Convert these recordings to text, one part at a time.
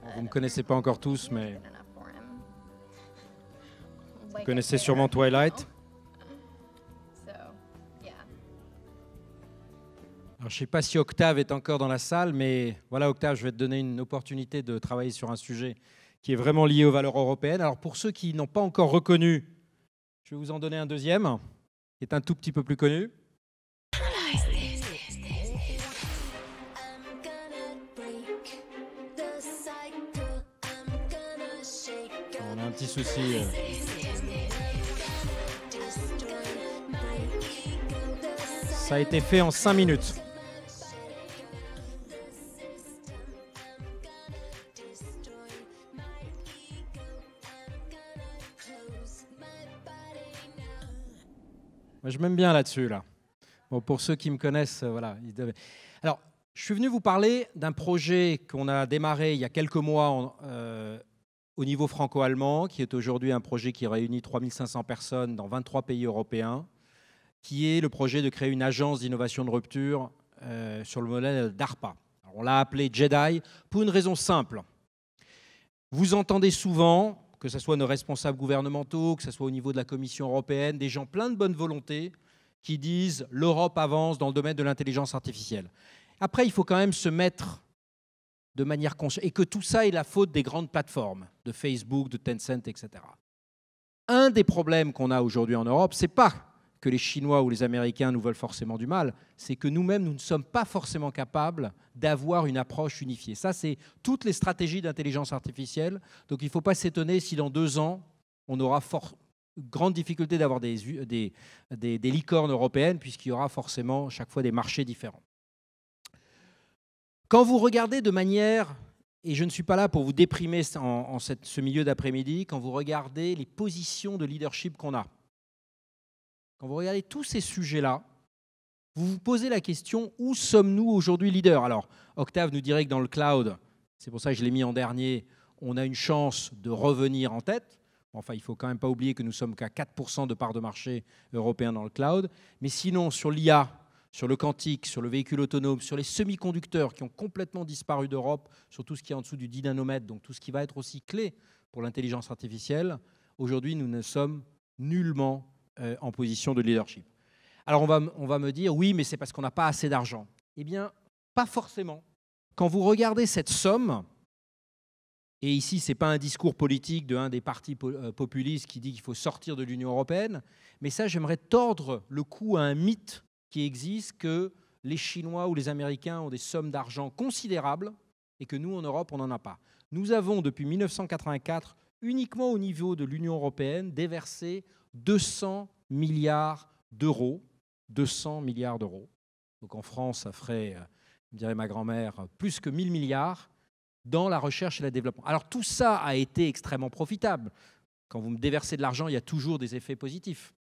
Bon, vous ne me connaissez pas encore tous, mais vous connaissez sûrement Twilight. Alors, je ne sais pas si Octave est encore dans la salle, mais voilà, Octave, je vais te donner une opportunité de travailler sur un sujet qui est vraiment lié aux valeurs européennes. Alors, pour ceux qui n'ont pas encore reconnu, je vais vous en donner un deuxième, qui est un tout petit peu plus connu. On a un petit souci. Ça a été fait en 5 minutes. Moi, je m'aime bien là-dessus, là. Bon, pour ceux qui me connaissent, voilà. Alors, je suis venu vous parler d'un projet qu'on a démarré il y a quelques mois au niveau franco-allemand, qui est aujourd'hui un projet qui réunit 3500 personnes dans 23 pays européens, qui est le projet de créer une agence d'innovation de rupture sur le modèle d'ARPA. Alors, on l'a appelé JEDI pour une raison simple. Vous entendez souvent, que ce soit nos responsables gouvernementaux, que ce soit au niveau de la Commission européenne, des gens pleins de bonne volonté qui disent « l'Europe avance dans le domaine de l'intelligence artificielle ». Après, il faut quand même se mettre de manière consciente, et que tout ça est la faute des grandes plateformes, de Facebook, de Tencent, etc. Un des problèmes qu'on a aujourd'hui en Europe, ce n'est pas que les Chinois ou les Américains nous veulent forcément du mal, c'est que nous-mêmes, nous ne sommes pas forcément capables d'avoir une approche unifiée. Ça, c'est toutes les stratégies d'intelligence artificielle. Donc, il ne faut pas s'étonner si dans 2 ans, on aura grande difficulté d'avoir des licornes européennes, puisqu'il y aura forcément chaque fois des marchés différents. Quand vous regardez de manière, et je ne suis pas là pour vous déprimer en ce milieu d'après-midi, quand vous regardez les positions de leadership qu'on a, quand vous regardez tous ces sujets-là, vous vous posez la question, où sommes-nous aujourd'hui leaders? Alors, Octave nous dirait que dans le cloud, c'est pour ça que je l'ai mis en dernier, on a une chance de revenir en tête. Enfin, il ne faut quand même pas oublier que nous sommes qu'à 4% de part de marché européen dans le cloud. Mais sinon, sur l'IA, sur le quantique, sur le véhicule autonome, sur les semi-conducteurs qui ont complètement disparu d'Europe, sur tout ce qui est en dessous du 10 nanomètres, donc tout ce qui va être aussi clé pour l'intelligence artificielle, aujourd'hui, nous ne sommes nullement en position de leadership. Alors, on va me dire, oui, mais c'est parce qu'on n'a pas assez d'argent. Eh bien, pas forcément. Quand vous regardez cette somme, et ici, ce n'est pas un discours politique d'un des partis populistes qui dit qu'il faut sortir de l'Union européenne, mais ça, j'aimerais tordre le cou à un mythe qui existe que les Chinois ou les Américains ont des sommes d'argent considérables et que nous, en Europe, on n'en a pas. Nous avons, depuis 1984, uniquement au niveau de l'Union européenne, déversé 200 milliards d'euros. 200 milliards d'euros. Donc en France, ça ferait, me dirait ma grand-mère, plus que 1000 milliards dans la recherche et le développement. Alors tout ça a été extrêmement profitable. Quand vous me déversez de l'argent, il y a toujours des effets positifs.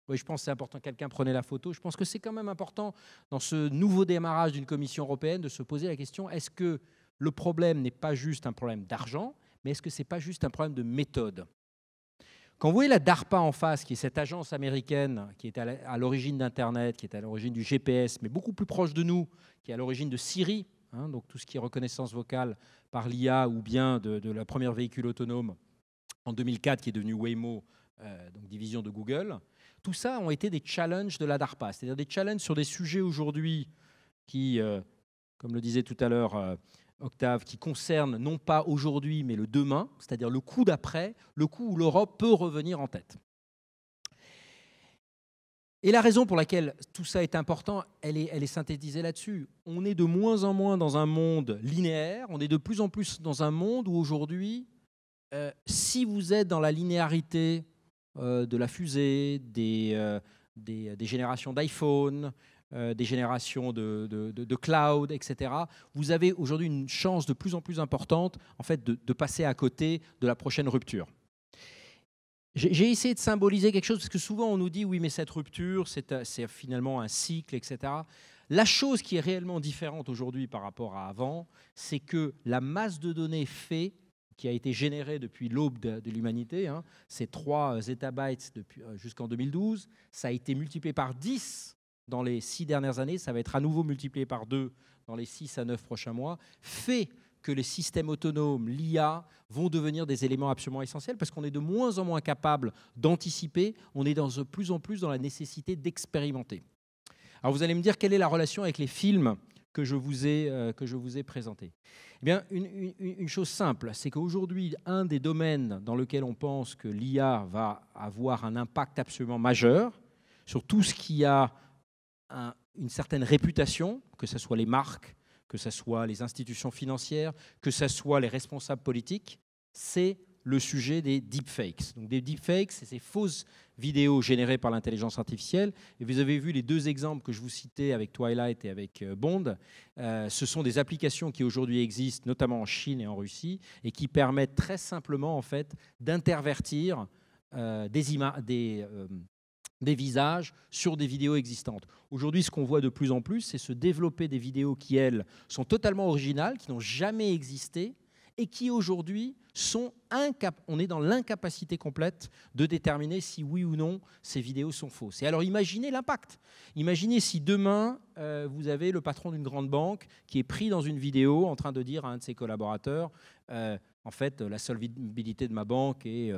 Oui, je pense que c'est important, quelqu'un prenait la photo. Je pense que c'est quand même important, dans ce nouveau démarrage d'une Commission européenne, de se poser la question, est-ce que le problème n'est pas juste un problème d'argent, mais est-ce que ce n'est pas juste un problème de méthode? Quand vous voyez la DARPA en face, qui est cette agence américaine qui est à l'origine d'Internet, qui est à l'origine du GPS, mais beaucoup plus proche de nous, qui est à l'origine de Siri, hein, donc tout ce qui est reconnaissance vocale par l'IA, ou bien de la première véhicule autonome en 2004 qui est devenu Waymo, donc division de Google, tout ça ont été des challenges de la DARPA, c'est-à-dire des challenges sur des sujets aujourd'hui qui, comme le disait tout à l'heure Octave, qui concernent non pas aujourd'hui mais le demain, c'est-à-dire le coup d'après, le coup où l'Europe peut revenir en tête. Et la raison pour laquelle tout ça est important, elle est synthétisée là-dessus. On est de moins en moins dans un monde linéaire, on est de plus en plus dans un monde où aujourd'hui, si vous êtes dans la linéarité de la fusée, des générations d'iPhone, des générations de cloud, etc., vous avez aujourd'hui une chance de plus en plus importante en fait, de passer à côté de la prochaine rupture. J'ai essayé de symboliser quelque chose, parce que souvent on nous dit oui, mais cette rupture, c'est finalement un cycle, etc. La chose qui est réellement différente aujourd'hui par rapport à avant, c'est que la masse de données qui a été générée depuis l'aube de l'humanité, hein, ces 3 zettabytes jusqu'en 2012, ça a été multiplié par 10 dans les 6 dernières années, ça va être à nouveau multiplié par 2 dans les 6 à 9 prochains mois, fait que les systèmes autonomes, l'IA, vont devenir des éléments absolument essentiels parce qu'on est de moins en moins capable d'anticiper, on est de plus en plus dans la nécessité d'expérimenter. Alors vous allez me dire quelle est la relation avec les films que je vous ai présentés. Eh bien, une chose simple, c'est qu'aujourd'hui, un des domaines dans lequel on pense que l'IA va avoir un impact absolument majeur sur tout ce qui a une certaine réputation, que ce soit les marques, que ce soit les institutions financières, que ce soit les responsables politiques, c'est le sujet des deepfakes. Donc des deepfakes, c'est ces fausses vidéos générées par l'intelligence artificielle. Et vous avez vu les deux exemples que je vous citais avec Twilight et avec Bond. Ce sont des applications qui aujourd'hui existent, notamment en Chine et en Russie, et qui permettent très simplement en fait, d'intervertir des visages sur des vidéos existantes. Aujourd'hui, ce qu'on voit de plus en plus, c'est se développer des vidéos qui, elles, sont totalement originales, qui n'ont jamais existé, et qui aujourd'hui sont on est dans l'incapacité complète de déterminer si oui ou non ces vidéos sont fausses. Et alors imaginez l'impact. Imaginez si demain, vous avez le patron d'une grande banque qui est pris dans une vidéo en train de dire à un de ses collaborateurs en fait, la solvabilité de ma banque est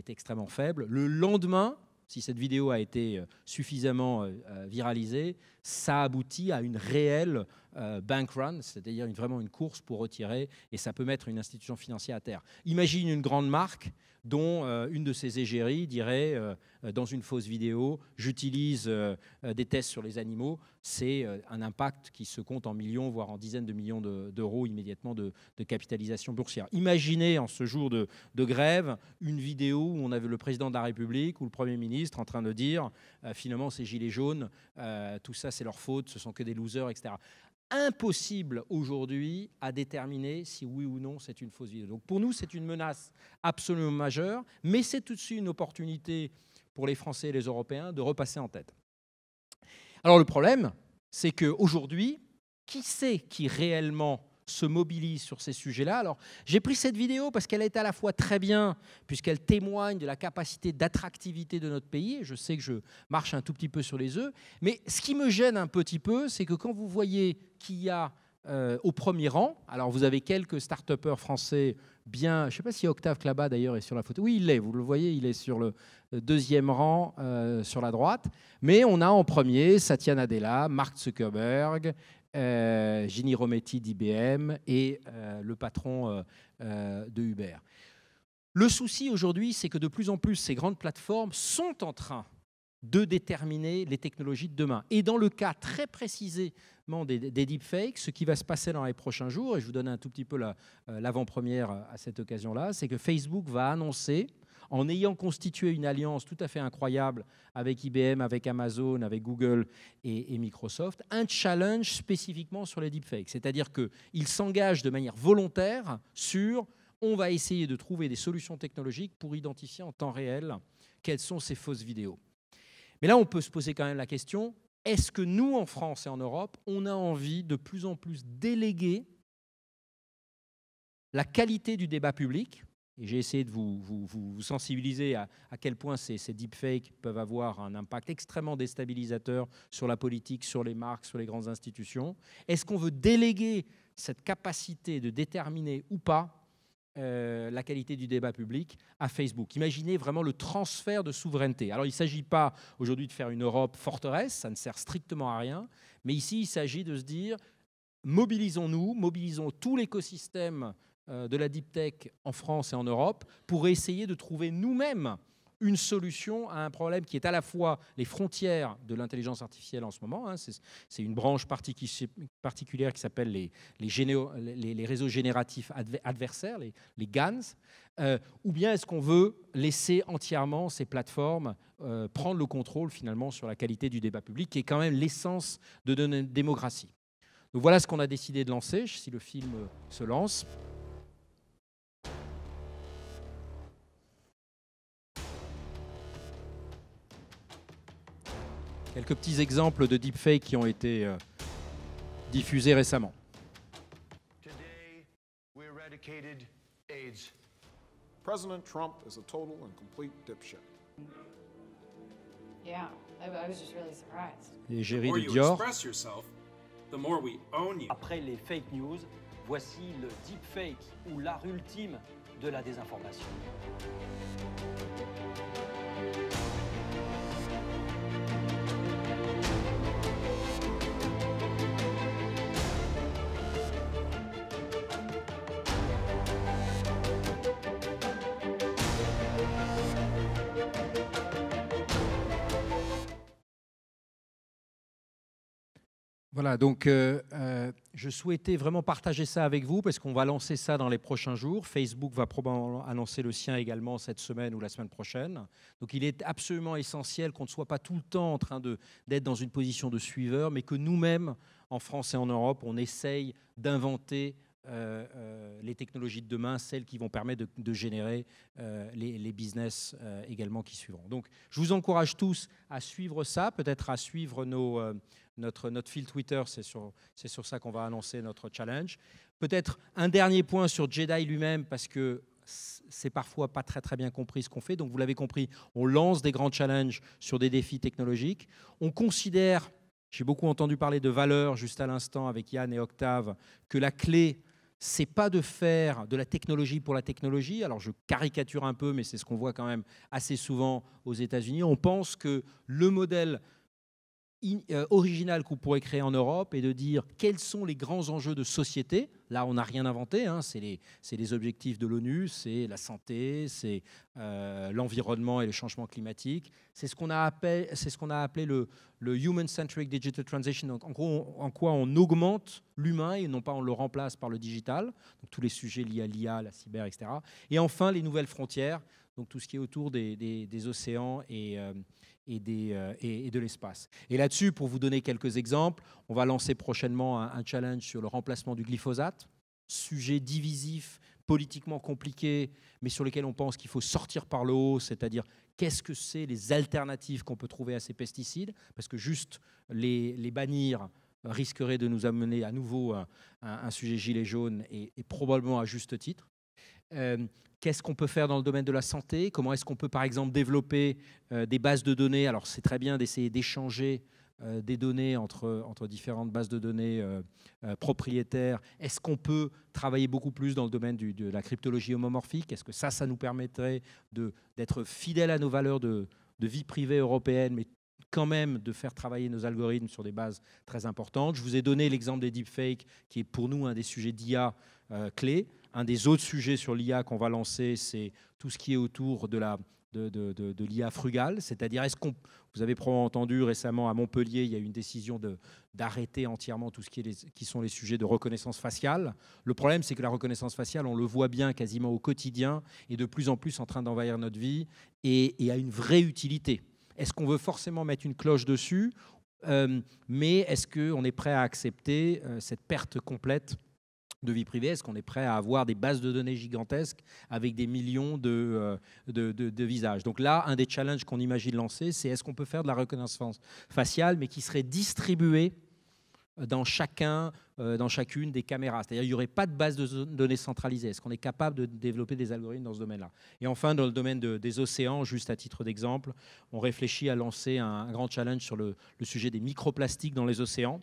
extrêmement faible. Le lendemain, si cette vidéo a été suffisamment viralisée, ça aboutit à une réelle bank run, c'est-à-dire vraiment une course pour retirer, et ça peut mettre une institution financière à terre. Imagine une grande marque dont une de ses égéries dirait dans une fausse vidéo « j'utilise des tests sur les animaux », c'est un impact qui se compte en millions, voire en dizaines de millions d'euros immédiatement de capitalisation boursière. Imaginez en ce jour de grève une vidéo où on avait le président de la République ou le Premier ministre en train de dire finalement ces gilets jaunes, tout ça c'est leur faute, ce sont que des losers, etc. Impossible aujourd'hui à déterminer si oui ou non c'est une fausse vidéo. Donc pour nous, c'est une menace absolument majeure, mais c'est tout de suite une opportunité pour les Français et les Européens de repasser en tête. Alors le problème, c'est qu'aujourd'hui, qui c'est qui réellement se mobilise sur ces sujets-là? Alors j'ai pris cette vidéo parce qu'elle est à la fois très bien, puisqu'elle témoigne de la capacité d'attractivité de notre pays, et je sais que je marche un tout petit peu sur les œufs, mais ce qui me gêne un petit peu, c'est que quand vous voyez qu'il y a au premier rang, alors vous avez quelques start-upers français bien, je ne sais pas si Octave Klaba d'ailleurs est sur la photo, oui il l'est, vous le voyez, il est sur le deuxième rang sur la droite, mais on a en premier Satya Nadella, Mark Zuckerberg, Ginni Rometty d'IBM et le patron de Uber. Le souci aujourd'hui, c'est que de plus en plus, ces grandes plateformes sont en train de déterminer les technologies de demain. Et dans le cas très précisément des deepfakes, ce qui va se passer dans les prochains jours, et je vous donne un tout petit peu l'avant-première à cette occasion-là, c'est que Facebook va annoncer, en ayant constitué une alliance tout à fait incroyable avec IBM, avec Amazon, avec Google et Microsoft, un challenge spécifiquement sur les deepfakes. C'est-à-dire qu'ils s'engagent de manière volontaire sur on va essayer de trouver des solutions technologiques pour identifier en temps réel quelles sont ces fausses vidéos. Mais là, on peut se poser quand même la question, est-ce que nous, en France et en Europe, on a envie de plus en plus déléguer la qualité du débat public? Et j'ai essayé de vous sensibiliser à quel point ces deepfakes peuvent avoir un impact extrêmement déstabilisateur sur la politique, sur les marques, sur les grandes institutions. Est-ce qu'on veut déléguer cette capacité de déterminer ou pas la qualité du débat public à Facebook? Imaginez vraiment le transfert de souveraineté. Alors il ne s'agit pas aujourd'hui de faire une Europe forteresse, ça ne sert strictement à rien, mais ici il s'agit de se dire mobilisons-nous, mobilisons tout l'écosystème de la deep tech en France et en Europe pour essayer de trouver nous-mêmes une solution à un problème qui est à la fois les frontières de l'intelligence artificielle en ce moment, hein, c'est une branche particulière qui s'appelle les réseaux génératifs adversaires, les GANs, ou bien est-ce qu'on veut laisser entièrement ces plateformes prendre le contrôle finalement sur la qualité du débat public, qui est quand même l'essence de notre démocratie. Donc voilà ce qu'on a décidé de lancer, si le film se lance. Quelques petits exemples de deepfakes qui ont été diffusés récemment. Today, we eradicated AIDS. President Trump is a total and complete dipshit. Yeah, I was just really surprised. L'égérie de Dior. The more we own you. Après les fake news, Voici le deepfake ou l'art ultime de la désinformation. Voilà, donc je souhaitais vraiment partager ça avec vous parce qu'on va lancer ça dans les prochains jours. Facebook va probablement annoncer le sien également cette semaine ou la semaine prochaine. Donc il est absolument essentiel qu'on ne soit pas tout le temps en train d'être dans une position de suiveur, mais que nous-mêmes, en France et en Europe, on essaye d'inventer les technologies de demain, celles qui vont permettre de générer les business également qui suivront. Donc je vous encourage tous à suivre ça, peut-être à suivre notre fil Twitter, c'est sur ça qu'on va annoncer notre challenge. Peut-être un dernier point sur Jedi lui-même, parce que c'est parfois pas très bien compris ce qu'on fait. Donc vous l'avez compris, on lance des grands challenges sur des défis technologiques. On considère, j'ai beaucoup entendu parler de valeur juste à l'instant avec Yann et Octave, que la clé, c'est pas de faire de la technologie pour la technologie. Alors je caricature un peu, mais c'est ce qu'on voit quand même assez souvent aux États-Unis. On pense que le modèle original qu'on pourrait créer en Europe et de dire quels sont les grands enjeux de société. Là, on n'a rien inventé, hein. C'est les objectifs de l'ONU, c'est la santé, c'est l'environnement et le changement climatique. C'est ce qu'on a appelé le Human-Centric Digital Transition, donc en gros, en quoi on augmente l'humain et non pas on le remplace par le digital, donc tous les sujets liés à l'IA, la cyber, etc. Et enfin, les nouvelles frontières, donc tout ce qui est autour des océans et de l'espace. Et là-dessus, pour vous donner quelques exemples, on va lancer prochainement un challenge sur le remplacement du glyphosate, sujet divisif, politiquement compliqué, mais sur lequel on pense qu'il faut sortir par le haut, c'est-à-dire qu'est-ce que c'est les alternatives qu'on peut trouver à ces pesticides, parce que juste les bannir risquerait de nous amener à nouveau à un sujet gilet jaune et probablement à juste titre. Qu'est-ce qu'on peut faire dans le domaine de la santé? Comment est-ce qu'on peut, par exemple, développer des bases de données? Alors, c'est très bien d'essayer d'échanger des données entre différentes bases de données propriétaires. Est-ce qu'on peut travailler beaucoup plus dans le domaine de la cryptologie homomorphique? Est-ce que ça nous permettrait d'être fidèles à nos valeurs de vie privée européenne, mais quand même de faire travailler nos algorithmes sur des bases très importantes? Je vous ai donné l'exemple des deepfakes, qui est pour nous un des sujets d'IA clés. Un des autres sujets sur l'IA qu'on va lancer, c'est tout ce qui est autour de l'IA frugale, c'est-à-dire vous avez probablement entendu récemment à Montpellier, il y a eu une décision d'arrêter entièrement tout ce qui sont les sujets de reconnaissance faciale. Le problème, c'est que la reconnaissance faciale, on le voit bien quasiment au quotidien, est de plus en plus en train d'envahir notre vie et a une vraie utilité. Est-ce qu'on veut forcément mettre une cloche dessus, mais est-ce qu'on est prêt à accepter cette perte complète de vie privée? Est-ce qu'on est prêt à avoir des bases de données gigantesques avec des millions de visages? Donc là, un des challenges qu'on imagine lancer, c'est est-ce qu'on peut faire de la reconnaissance faciale, mais qui serait distribuée dans chacune des caméras? C'est-à-dire qu'il n'y aurait pas de base de données centralisée. Est-ce qu'on est capable de développer des algorithmes dans ce domaine-là? Et enfin, dans le domaine des océans, juste à titre d'exemple, on réfléchit à lancer un grand challenge sur le sujet des microplastiques dans les océans.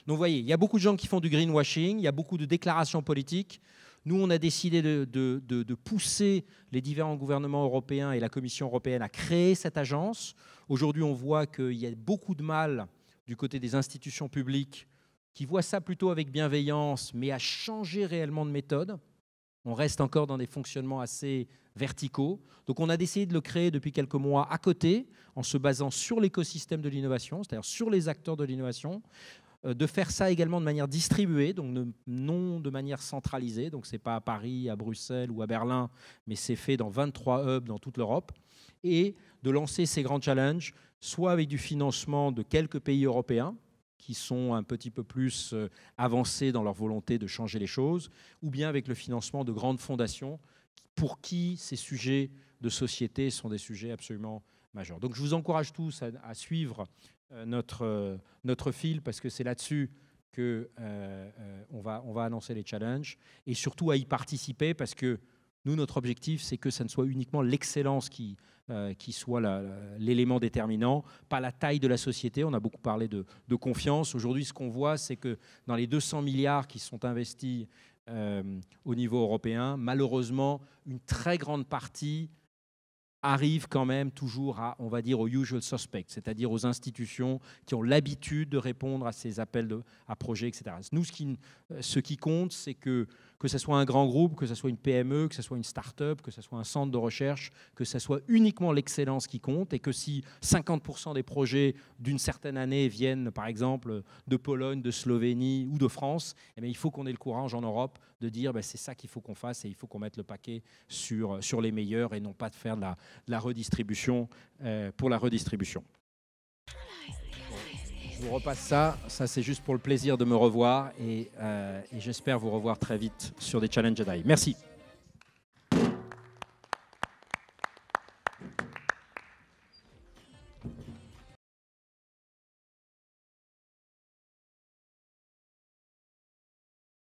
Donc vous voyez, il y a beaucoup de gens qui font du greenwashing, il y a beaucoup de déclarations politiques. Nous, on a décidé de pousser les différents gouvernements européens et la Commission européenne à créer cette agence. Aujourd'hui, on voit qu'il y a beaucoup de mal du côté des institutions publiques qui voient ça plutôt avec bienveillance, mais à changer réellement de méthode. On reste encore dans des fonctionnements assez verticaux. Donc on a décidé de le créer depuis quelques mois à côté, en se basant sur l'écosystème de l'innovation, c'est-à-dire sur les acteurs de l'innovation, de faire ça également de manière distribuée, donc non de manière centralisée. Donc ce n'est pas à Paris, à Bruxelles ou à Berlin, mais c'est fait dans 23 hubs dans toute l'Europe. Et de lancer ces grands challenges, soit avec du financement de quelques pays européens, qui sont un petit peu plus avancés dans leur volonté de changer les choses, ou bien avec le financement de grandes fondations pour qui ces sujets de société sont des sujets absolument majeurs. Donc je vous encourage tous à suivre notre fil, parce que c'est là-dessus qu'on va annoncer les challenges, et surtout à y participer, parce que nous, notre objectif, c'est que ça ne soit uniquement l'excellence qui soit l'élément déterminant, pas la taille de la société. On a beaucoup parlé de confiance. Aujourd'hui, ce qu'on voit, c'est que dans les 200 milliards qui sont investis au niveau européen. Malheureusement, une très grande partie arrive quand même toujours à, on va dire, aux usual suspects, c'est-à-dire aux institutions qui ont l'habitude de répondre à ces appels à projets, etc. Nous, ce qui compte, c'est que ce soit un grand groupe, que ce soit une PME, que ce soit une start-up, que ce soit un centre de recherche, que ce soit uniquement l'excellence qui compte, et que si 50% des projets d'une certaine année viennent, par exemple, de Pologne, de Slovénie ou de France, eh bien, il faut qu'on ait le courage en Europe de dire c'est ça qu'il faut qu'on fasse et il faut qu'on mette le paquet sur les meilleurs et non pas de faire de la redistribution pour la redistribution. Je vous repasse ça c'est juste pour le plaisir de me revoir et j'espère vous revoir très vite sur des Challenge Jedi. Merci.